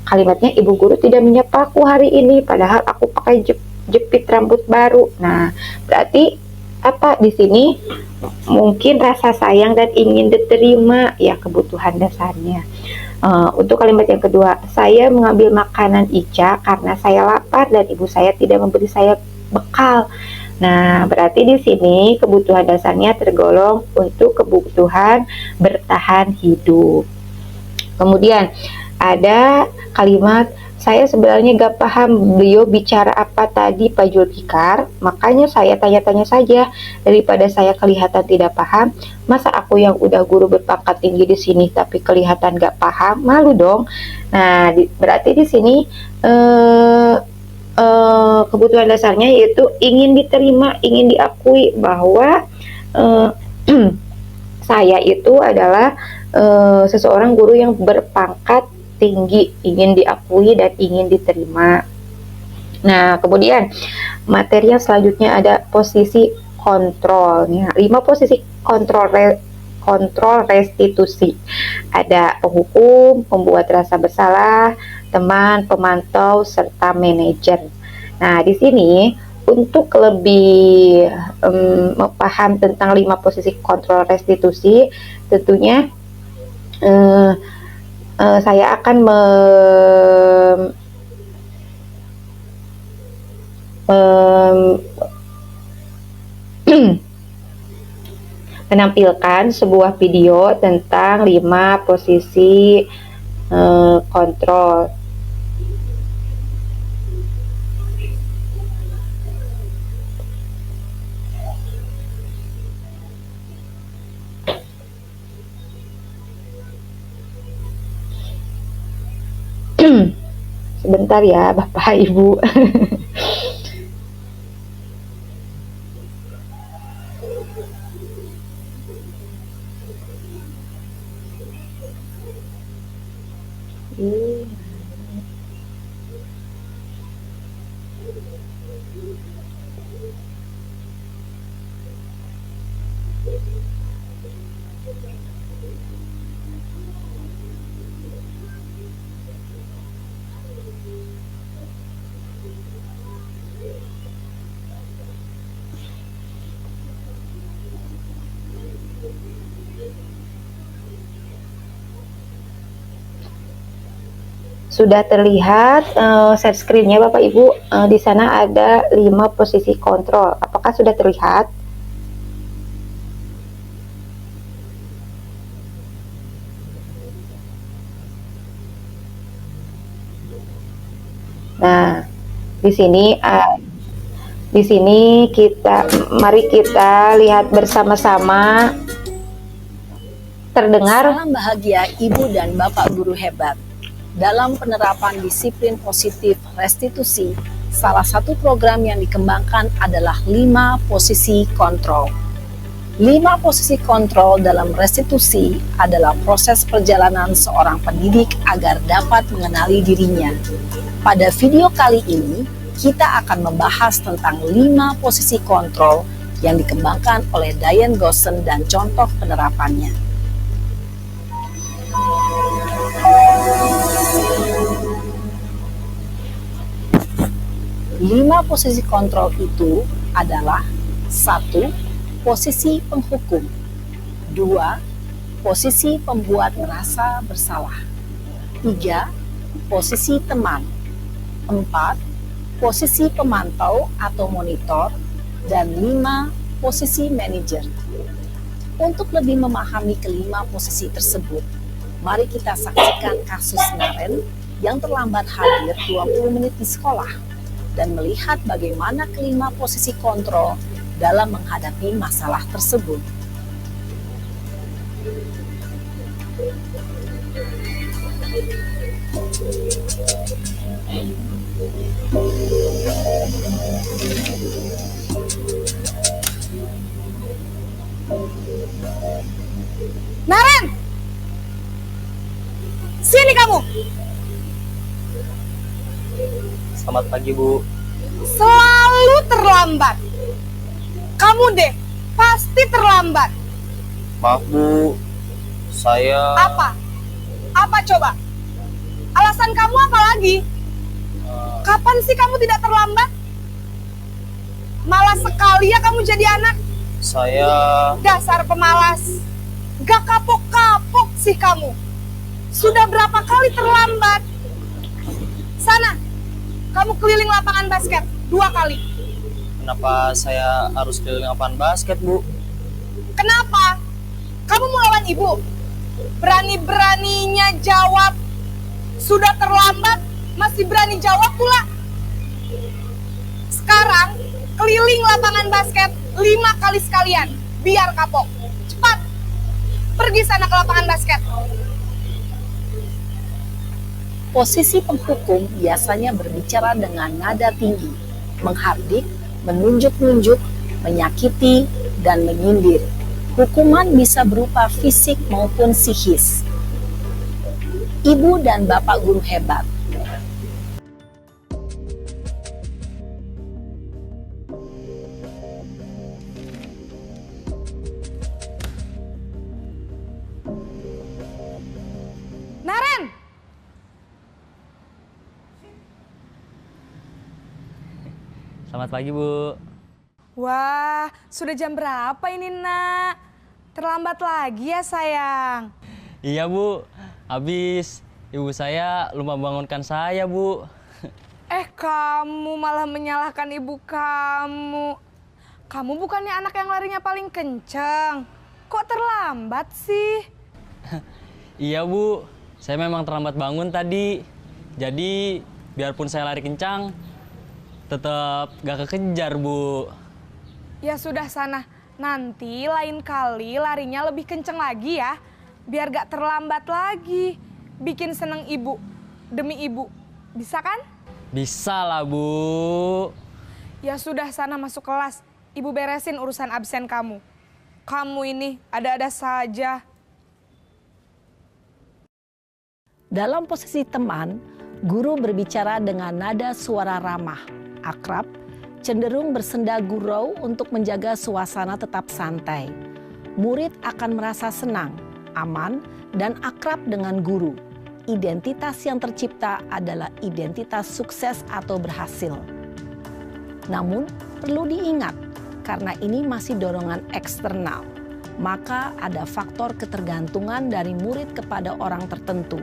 Kalimatnya ibu guru tidak menyapaku hari ini, padahal aku pakai jepit rambut baru. Nah, berarti apa di sini? Mungkin rasa sayang dan ingin diterima, ya kebutuhan dasarnya. Untuk kalimat yang kedua, saya mengambil makanan Ica karena saya lapar dan ibu saya tidak memberi saya bekal. Nah, berarti di sini kebutuhan dasarnya tergolong untuk kebutuhan bertahan hidup. Kemudian ada kalimat saya sebenarnya gak paham beliau bicara apa tadi Pak Julfikar, makanya saya tanya-tanya saja daripada saya kelihatan tidak paham. Masa aku yang udah guru berpangkat tinggi di sini tapi kelihatan gak paham, malu dong. Nah, berarti di sini kebutuhan dasarnya yaitu ingin diterima, ingin diakui bahwa saya itu adalah seseorang guru yang berpangkat tinggi, ingin diakui dan ingin diterima. Nah, kemudian materi yang selanjutnya ada posisi kontrolnya. 5 posisi kontrol restitusi. Ada penghukum, pembuat rasa bersalah, teman, pemantau, serta manajer. Nah, di sini untuk lebih paham tentang 5 posisi kontrol restitusi, tentunya saya akan menampilkan sebuah video tentang 5 posisi kontrol. Sebentar ya Bapak Ibu. Sudah terlihat share screen-nya Bapak Ibu. Di sana ada 5 posisi kontrol. Apakah sudah terlihat? Nah, di sini mari kita lihat bersama-sama. Terdengar? Salam bahagia Ibu dan Bapak guru hebat. Dalam penerapan disiplin positif restitusi, salah satu program yang dikembangkan adalah 5 posisi kontrol. 5 posisi kontrol dalam restitusi adalah proses perjalanan seorang pendidik agar dapat mengenali dirinya. Pada video kali ini, kita akan membahas tentang 5 posisi kontrol yang dikembangkan oleh Diane Gosson dan contoh penerapannya. 5 posisi kontrol itu adalah 1. Posisi penghukum. 2. Posisi pembuat merasa bersalah. 3. Posisi teman. 4. Posisi pemantau atau monitor. Dan 5. Posisi manajer. Untuk lebih memahami kelima posisi tersebut, mari kita saksikan kasus Naren yang terlambat hadir 20 menit di sekolah dan melihat bagaimana kelima posisi kontrol dalam menghadapi masalah tersebut. Naren! Sini kamu! Selamat pagi, Bu. Selalu terlambat. Kamu deh, pasti terlambat. Maaf, Bu. Saya... Apa? Apa coba? Alasan kamu apa lagi? Kapan sih kamu tidak terlambat? Malas sekali ya kamu jadi anak. Saya... Dasar pemalas. Gak kapok-kapok sih kamu. Sudah berapa kali terlambat? Sana, kamu keliling lapangan basket 2 kali. Kenapa saya harus keliling lapangan basket, Bu? Kenapa? Kamu mau lawan ibu? Berani-beraninya jawab. Sudah terlambat, masih berani jawab pula. Sekarang, keliling lapangan basket 5 kali sekalian. Biar kapok. Cepat, pergi sana ke lapangan basket. Posisi penghukum biasanya berbicara dengan nada tinggi, menghardik, menunjuk-nunjuk, menyakiti, dan menyindir. Hukuman bisa berupa fisik maupun psikis. Ibu dan Bapak guru hebat. Naren! Selamat pagi, Bu. Wah, sudah jam berapa ini, Nak? Terlambat lagi ya, sayang? Iya, Bu. Habis ibu saya lupa bangunkan saya, Bu. Kamu malah menyalahkan ibu kamu. Kamu bukannya anak yang larinya paling kenceng. Kok terlambat sih? Iya, Bu. Saya memang terlambat bangun tadi. Jadi, biarpun saya lari kencang, tetap gak kekejar, Bu. Ya sudah sana, nanti lain kali larinya lebih kenceng lagi ya. Biar gak terlambat lagi. Bikin seneng ibu, demi ibu. Bisa kan? Bisa lah, Bu. Ya sudah sana masuk kelas. Ibu beresin urusan absen kamu. Kamu ini ada-ada saja. Dalam posisi teman, guru berbicara dengan nada suara ramah, akrab, cenderung bersenda gurau untuk menjaga suasana tetap santai. Murid akan merasa senang, aman, dan akrab dengan guru. Identitas yang tercipta adalah identitas sukses atau berhasil. Namun, perlu diingat, karena ini masih dorongan eksternal, maka ada faktor ketergantungan dari murid kepada orang tertentu.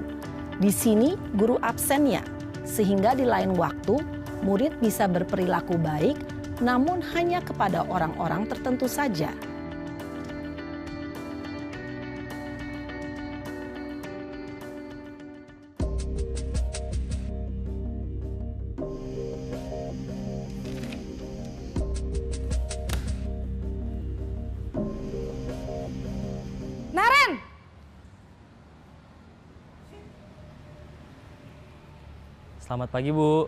Di sini, guru absennya, sehingga di lain waktu, murid bisa berperilaku baik, namun hanya kepada orang-orang tertentu saja. Selamat pagi, Bu.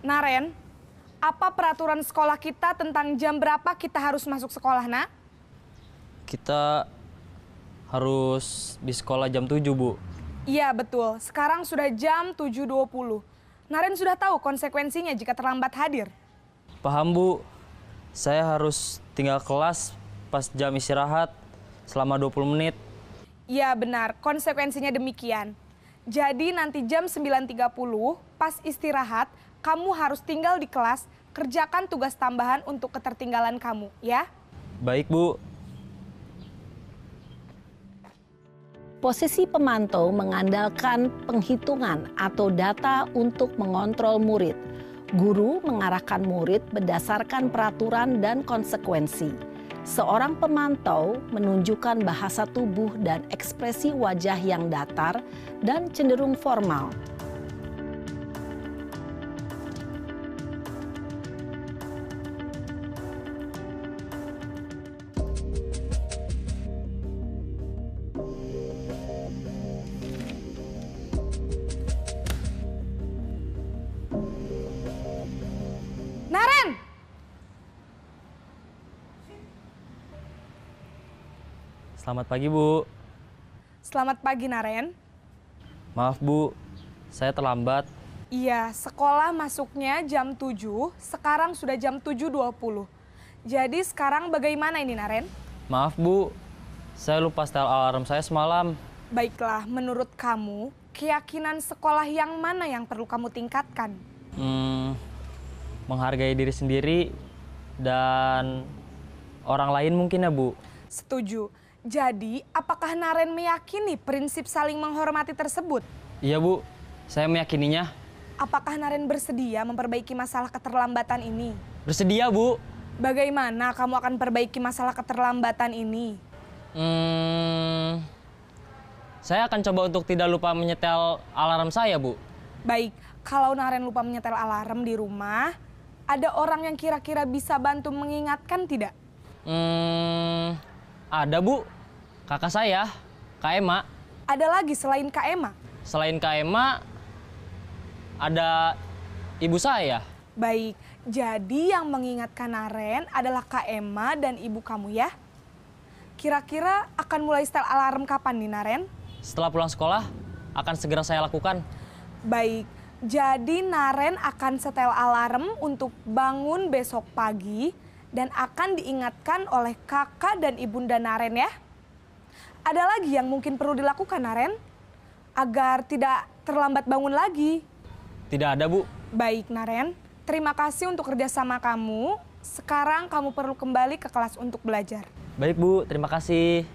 Naren, apa peraturan sekolah kita tentang jam berapa kita harus masuk sekolah, nak? Kita harus di sekolah jam 7, Bu. Iya, betul. Sekarang sudah jam 7.20. Naren sudah tahu konsekuensinya jika terlambat hadir. Paham, Bu. Saya harus tinggal kelas pas jam istirahat selama 20 menit. Iya, benar. Konsekuensinya demikian. Jadi nanti jam 9.30 pas istirahat, kamu harus tinggal di kelas, kerjakan tugas tambahan untuk ketertinggalan kamu, ya? Baik, Bu. Posisi pemantau mengandalkan penghitungan atau data untuk mengontrol murid. Guru mengarahkan murid berdasarkan peraturan dan konsekuensi. Seorang pemantau menunjukkan bahasa tubuh dan ekspresi wajah yang datar dan cenderung formal. Naren! Selamat pagi, Bu. Selamat pagi, Naren. Maaf, Bu. Saya terlambat. Iya, sekolah masuknya jam 7, sekarang sudah jam 7.20. Jadi sekarang bagaimana ini, Naren? Maaf, Bu. Saya lupa setel alarm saya semalam. Baiklah, menurut kamu, keyakinan sekolah yang mana yang perlu kamu tingkatkan? Menghargai diri sendiri dan orang lain mungkin ya, Bu. Setuju. Jadi, apakah Naren meyakini prinsip saling menghormati tersebut? Iya, Bu. Saya meyakininya. Apakah Naren bersedia memperbaiki masalah keterlambatan ini? Bersedia, Bu. Bagaimana kamu akan perbaiki masalah keterlambatan ini? Saya akan coba untuk tidak lupa menyetel alarm saya, Bu. Baik, kalau Naren lupa menyetel alarm di rumah, ada orang yang kira-kira bisa bantu mengingatkan tidak? Ada, Bu. Kakak saya, Kak Ema. Ada lagi selain Kak Ema? Selain Kak Ema, ada ibu saya. Baik, jadi yang mengingatkan Naren adalah Kak Ema dan ibu kamu ya? Kira-kira akan mulai setel alarm kapan nih, Naren? Setelah pulang sekolah, akan segera saya lakukan. Baik, jadi Naren akan setel alarm untuk bangun besok pagi dan akan diingatkan oleh kakak dan ibunda Naren ya. Ada lagi yang mungkin perlu dilakukan, Naren? Agar tidak terlambat bangun lagi. Tidak ada, Bu. Baik, Naren. Terima kasih untuk kerjasama kamu. Sekarang kamu perlu kembali ke kelas untuk belajar. Baik, Bu. Terima kasih.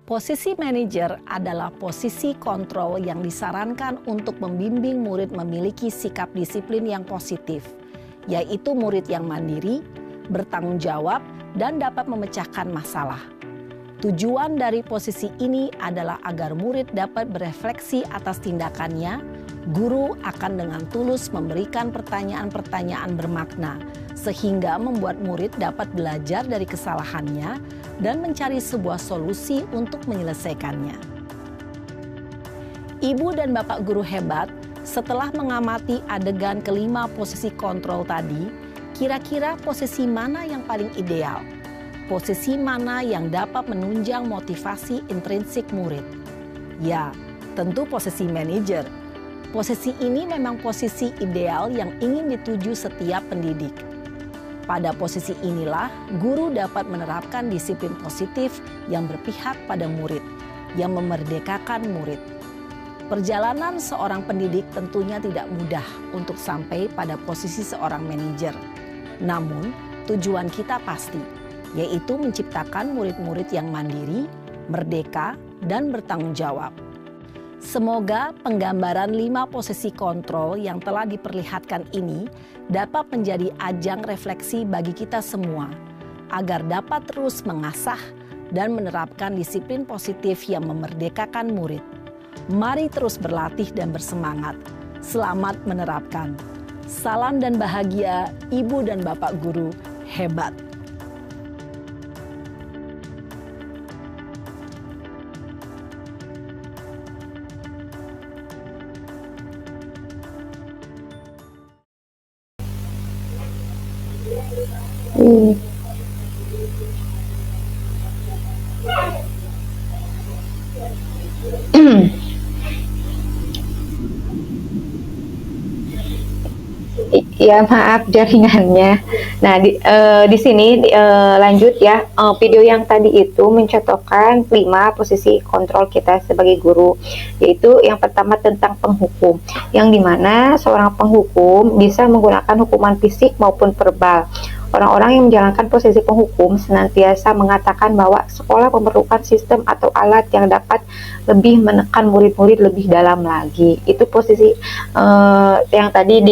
Posisi manajer adalah posisi kontrol yang disarankan untuk membimbing murid memiliki sikap disiplin yang positif, yaitu murid yang mandiri, bertanggung jawab, dan dapat memecahkan masalah. Tujuan dari posisi ini adalah agar murid dapat berefleksi atas tindakannya. Guru akan dengan tulus memberikan pertanyaan-pertanyaan bermakna, sehingga membuat murid dapat belajar dari kesalahannya dan mencari sebuah solusi untuk menyelesaikannya. Ibu dan bapak guru hebat, setelah mengamati adegan kelima posisi kontrol tadi, kira-kira posisi mana yang paling ideal? Posisi mana yang dapat menunjang motivasi intrinsik murid? Ya, tentu posisi manajer. Posisi ini memang posisi ideal yang ingin dituju setiap pendidik. Pada posisi inilah, guru dapat menerapkan disiplin positif yang berpihak pada murid, yang memerdekakan murid. Perjalanan seorang pendidik tentunya tidak mudah untuk sampai pada posisi seorang manajer. Namun, tujuan kita pasti, yaitu menciptakan murid-murid yang mandiri, merdeka, dan bertanggung jawab. Semoga penggambaran 5 posisi kontrol yang telah diperlihatkan ini dapat menjadi ajang refleksi bagi kita semua, agar dapat terus mengasah dan menerapkan disiplin positif yang memerdekakan murid. Mari terus berlatih dan bersemangat. Selamat menerapkan. Salam dan bahagia, Ibu dan Bapak Guru hebat. Hmm. Ya maaf jaringannya. Nah di sini lanjut ya, video yang tadi itu mencontohkan 5 posisi kontrol kita sebagai guru, yaitu yang pertama tentang penghukum, yang dimana seorang penghukum bisa menggunakan hukuman fisik maupun verbal. Orang-orang yang menjalankan posisi penghukum senantiasa mengatakan bahwa sekolah memerlukan sistem atau alat yang dapat lebih menekan murid-murid lebih dalam lagi. Itu posisi yang tadi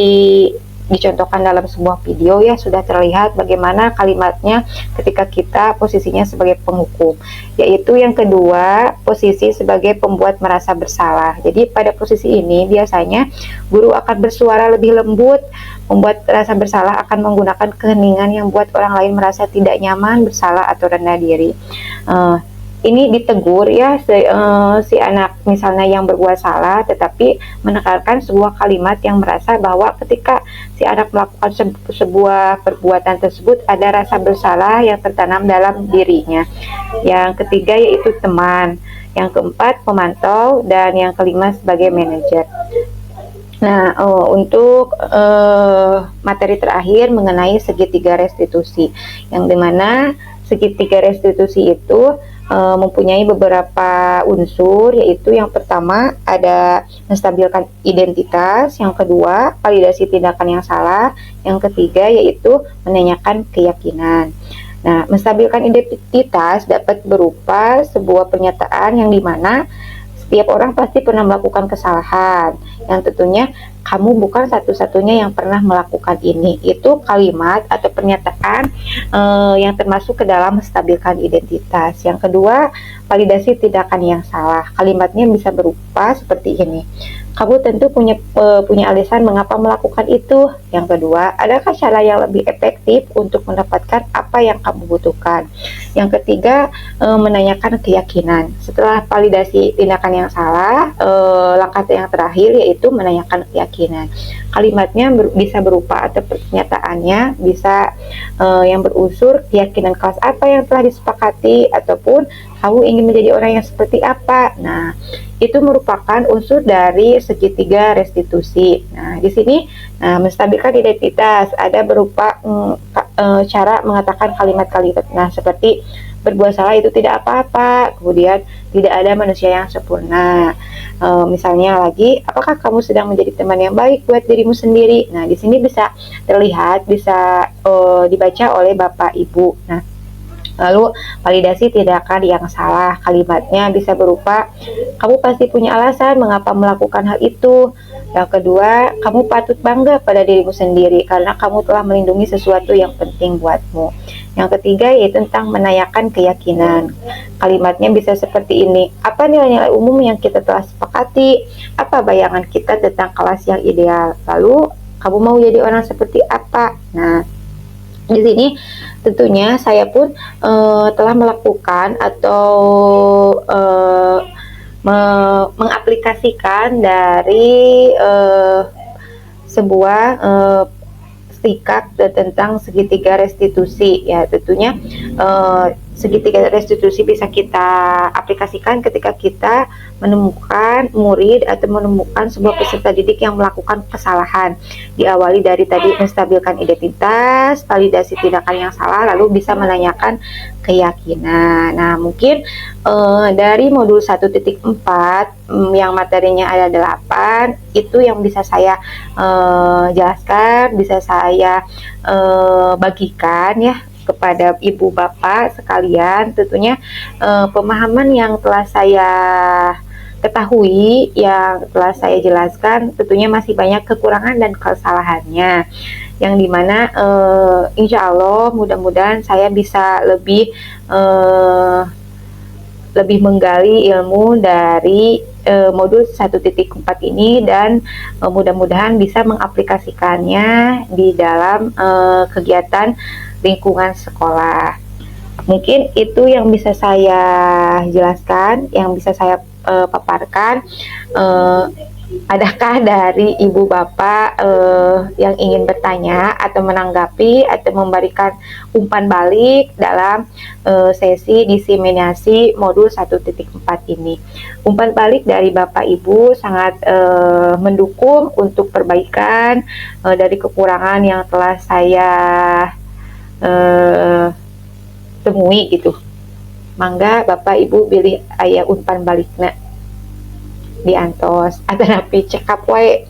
dicontohkan dalam sebuah video ya, sudah terlihat bagaimana kalimatnya ketika kita posisinya sebagai penghukum. Yaitu yang kedua, posisi sebagai pembuat merasa bersalah. Jadi pada posisi ini biasanya guru akan bersuara lebih lembut, membuat rasa bersalah akan menggunakan keheningan yang membuat orang lain merasa tidak nyaman, bersalah atau rendah diri. Ini ditegur ya si anak misalnya yang berbuat salah, tetapi menekankan sebuah kalimat yang merasa bahwa ketika si anak melakukan sebuah perbuatan tersebut ada rasa bersalah yang tertanam dalam dirinya. Yang ketiga yaitu teman, yang keempat pemantau, dan yang kelima sebagai manajer. Nah, untuk materi terakhir mengenai segitiga restitusi, yang dimana segitiga restitusi itu mempunyai beberapa unsur, yaitu yang pertama ada menstabilkan identitas, yang kedua validasi tindakan yang salah, yang ketiga yaitu menanyakan keyakinan. Nah, menstabilkan identitas dapat berupa sebuah pernyataan yang dimana setiap orang pasti pernah melakukan kesalahan, yang tentunya kamu bukan satu-satunya yang pernah melakukan ini. Itu kalimat atau pernyataan yang termasuk ke dalam menstabilkan identitas. Yang kedua, validasi tindakan yang salah. Kalimatnya bisa berupa seperti ini. Kamu tentu punya alasan mengapa melakukan itu. Yang kedua, adakah cara yang lebih efektif untuk mendapatkan apa yang kamu butuhkan? Yang ketiga, menanyakan keyakinan. Setelah validasi tindakan yang salah, langkah yang terakhir yaitu menanyakan keyakinan. Kalimatnya bisa berupa atau pernyataannya bisa yang berunsur keyakinan kelas apa yang telah disepakati, ataupun kamu ingin menjadi orang yang seperti apa. Nah, itu merupakan unsur dari segitiga restitusi. Nah, di sini menstabilkan identitas ada berupa cara mengatakan kalimat-kalimat. Nah, seperti berbuat salah itu tidak apa-apa, kemudian tidak ada manusia yang sempurna. Misalnya lagi, apakah kamu sedang menjadi teman yang baik buat dirimu sendiri? Nah, di sini bisa terlihat, bisa dibaca oleh Bapak Ibu. Nah, lalu validasi tindakan yang salah, kalimatnya bisa berupa kamu pasti punya alasan mengapa melakukan hal itu. Yang kedua, kamu patut bangga pada dirimu sendiri karena kamu telah melindungi sesuatu yang penting buatmu. Yang ketiga yaitu tentang menanyakan keyakinan. Kalimatnya bisa seperti ini. Apa nilai-nilai umum yang kita telah sepakati? Apa bayangan kita tentang kelas yang ideal? Lalu, kamu mau jadi orang seperti apa? Nah, di sini tentunya saya pun telah melakukan atau mengaplikasikan dari sebuah sikap tentang segitiga restitusi ya. Tentunya segitiga restitusi bisa kita aplikasikan ketika kita menemukan murid atau menemukan sebuah peserta didik yang melakukan kesalahan. Diawali dari tadi menstabilkan identitas, validasi tindakan yang salah, lalu bisa menanyakan keyakinan. Nah, mungkin dari modul 1.4 yang materinya ada 8, itu yang bisa saya jelaskan, bisa saya bagikan ya kepada ibu bapak sekalian. Tentunya pemahaman yang telah saya ketahui, yang telah saya jelaskan, tentunya masih banyak kekurangan dan kesalahannya, yang dimana insya Allah mudah-mudahan saya bisa lebih menggali ilmu dari modul 1.4 ini, dan mudah-mudahan bisa mengaplikasikannya di dalam kegiatan lingkungan sekolah. Mungkin itu yang bisa saya jelaskan, yang bisa saya paparkan. Adakah dari ibu bapak yang ingin bertanya atau menanggapi atau memberikan umpan balik dalam sesi diseminasi modul 1.4 ini? Umpan balik dari bapak ibu sangat mendukung untuk perbaikan dari kekurangan yang telah saya temui gitu. Mangga bapak ibu pilih aya umpan balikna diantos ada napi cekap wae.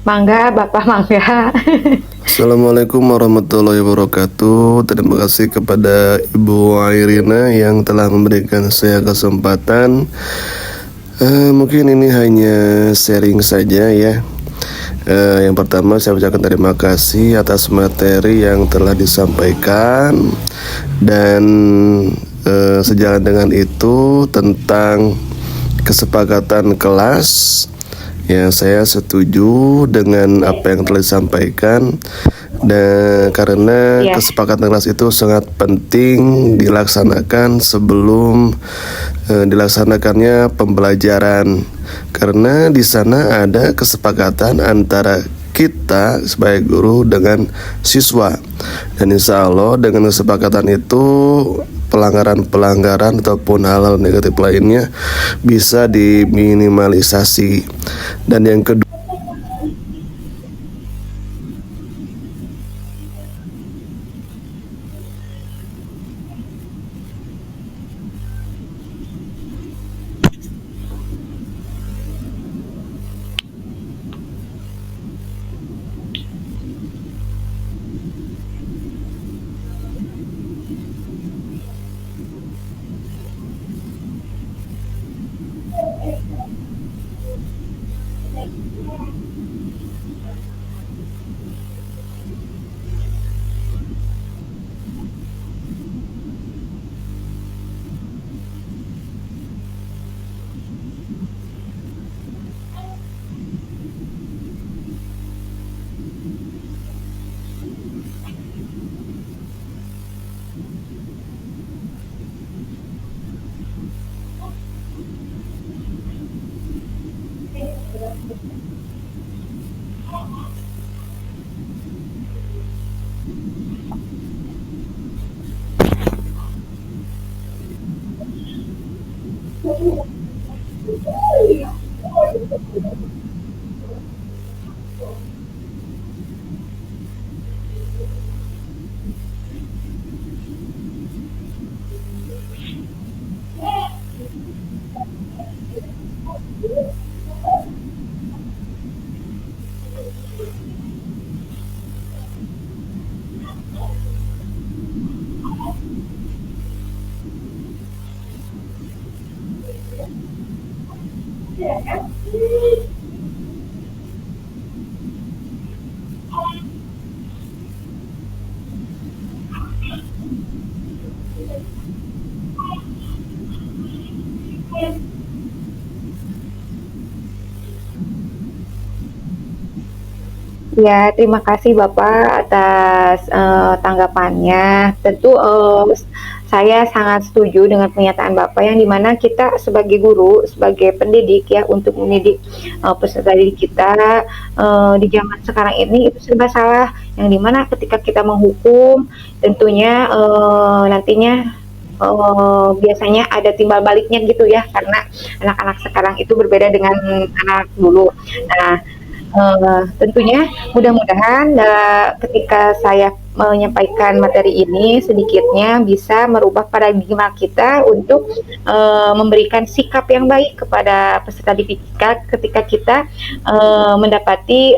Mangga bapak mangga. Assalamualaikum warahmatullahi wabarakatuh. Terima kasih kepada Ibu Airina yang telah memberikan saya kesempatan. Mungkin ini hanya sharing saja ya. Yang pertama saya ucapkan terima kasih atas materi yang telah disampaikan, dan sejalan dengan itu tentang kesepakatan kelas. Ya, saya setuju dengan apa yang telah disampaikan, dan karena kesepakatan kelas itu sangat penting dilaksanakan sebelum dilaksanakannya pembelajaran, karena di sana ada kesepakatan antara kita sebagai guru dengan siswa, dan insya Allah dengan kesepakatan itu pelanggaran-pelanggaran ataupun hal-hal negatif lainnya bisa diminimalisasi. Dan yang kedua, Ya, terima kasih Bapak atas tanggapannya. Tentu saya sangat setuju dengan pernyataan Bapak yang dimana kita sebagai guru, sebagai pendidik ya untuk mendidik peserta didik kita di zaman sekarang ini itu serba salah. Yang dimana ketika kita menghukum, tentunya nantinya biasanya ada timbal baliknya gitu ya, karena anak-anak sekarang itu berbeda dengan anak dulu. Nah, tentunya mudah-mudahan ketika saya menyampaikan materi ini sedikitnya bisa merubah paradigma kita untuk memberikan sikap yang baik kepada peserta didik kita ketika kita mendapati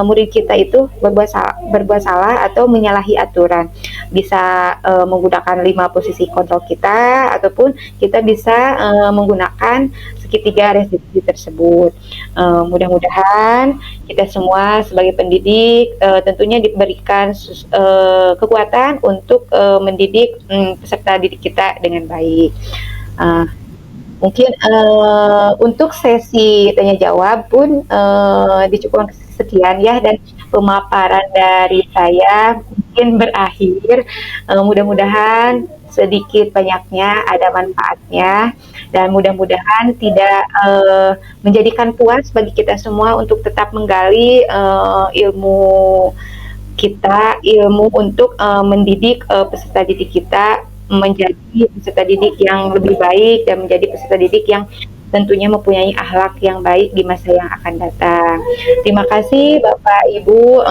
murid kita itu berbuat salah atau menyalahi aturan. Bisa menggunakan 5 posisi kontrol kita, ataupun kita bisa menggunakan segitiga restriksi tersebut. Mudah-mudahan kita semua sebagai pendidik tentunya diberikan kekuatan untuk mendidik peserta didik kita dengan baik. Mungkin untuk sesi tanya jawab pun dicukupkan sekian ya, dan pemaparan dari saya mungkin berakhir. Mudah-mudahan sedikit banyaknya ada manfaatnya, dan mudah-mudahan tidak menjadikan puas bagi kita semua untuk tetap menggali ilmu kita, ilmu untuk mendidik peserta didik kita menjadi peserta didik yang lebih baik dan menjadi peserta didik yang tentunya mempunyai akhlak yang baik di masa yang akan datang. Terima kasih Bapak Ibu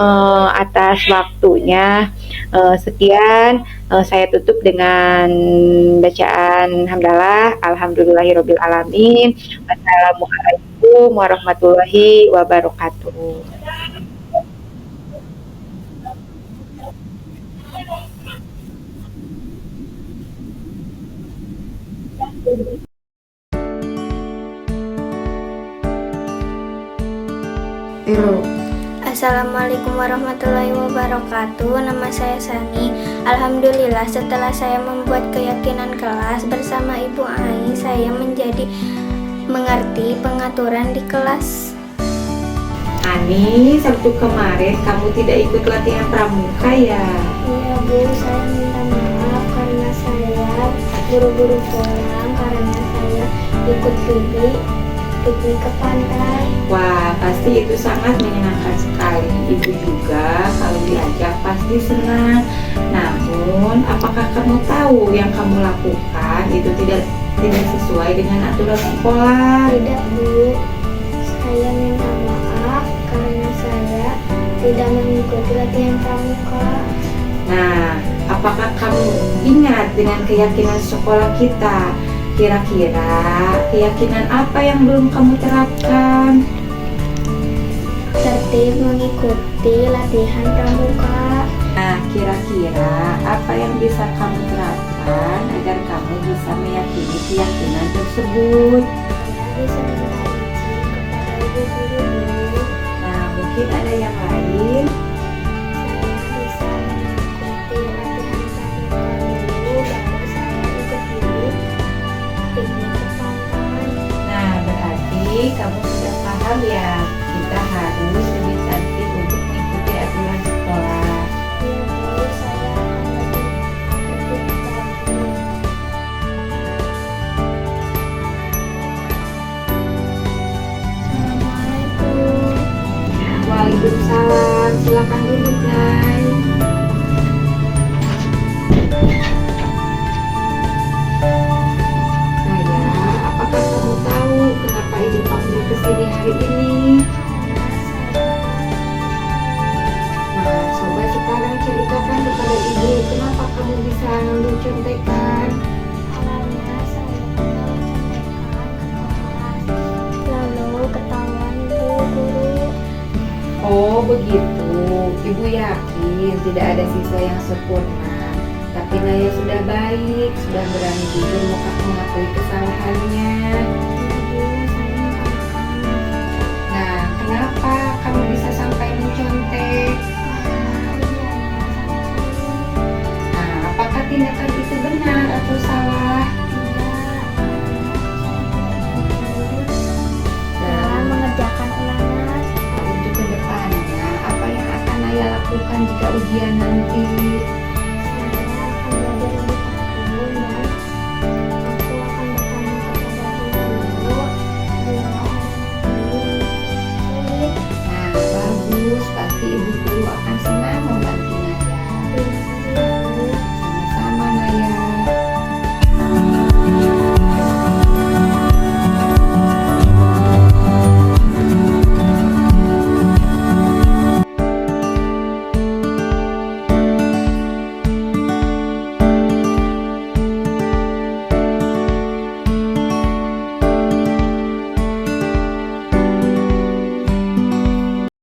atas waktunya. Sekian, saya tutup dengan bacaan hamdalah. Alhamdulillahirabbil alamin. Wassalamualaikum warahmatullahi wabarakatuh. Assalamualaikum warahmatullahi wabarakatuh. Nama saya Sani. Alhamdulillah, setelah saya membuat keyakinan kelas bersama Ibu Ai, saya menjadi mengerti pengaturan di kelas. Ani, Sabtu kemarin kamu tidak ikut latihan pramuka ya? Iya Bu, saya minta maaf karena saya buru-buru pulang karena saya ikut piknik ke pantai. Wah, pasti itu sangat menyenangkan sekali. Ibu juga kalau diajak pasti senang. Namun, apakah kamu tahu yang kamu lakukan itu tidak sesuai dengan aturan sekolah? Tidak Bu, saya minta maaf karena saya tidak mengikuti latihan pramuka. Nah, apakah kamu ingat dengan keyakinan sekolah kita? Kira-kira keyakinan apa yang belum kamu terapkan? Tertib mengikuti latihan pramuka. Nah, kira-kira apa yang bisa kamu terapkan agar kamu bisa meyakini keyakinan tersebut? Saya bisa minta izin kepada ibu guru. Nah, mungkin ada yang lain. Saya bisa mengikuti latihan pramuka dulu, baru saya ikut dulu piknik ke pantai. Nah, berarti kamu sudah paham ya, kita harus lebih tertib untuk mengikuti aturan sekolah. Iya Bu, saya akan lebih tertib lagi. Assalamualaikum. Waalaikumsalam, silakan duduk, Nay. Naya, apakah kamu tahu kenapa Ibu panggil ke sini hari ini? Nah, coba sekarang ceritakan kepada Ibu kenapa kamu bisa ngambil contekan. Awalnya saya mencontekan ke kelas, lalu ketahuan Bu guru. Oh begitu, Ibu yakin tidak ada siswa yang sempurna. Tapi Naya sudah baik, sudah berani jujur mengakui kesalahannya. Nah, kenapa kamu bisa sampai mencontek? Nah, apakah tindakan itu benar atau salah? Dalam mengerjakan ulangan, Untuk kedepannya, apa yang akan Naya lakukan jika ujian nanti?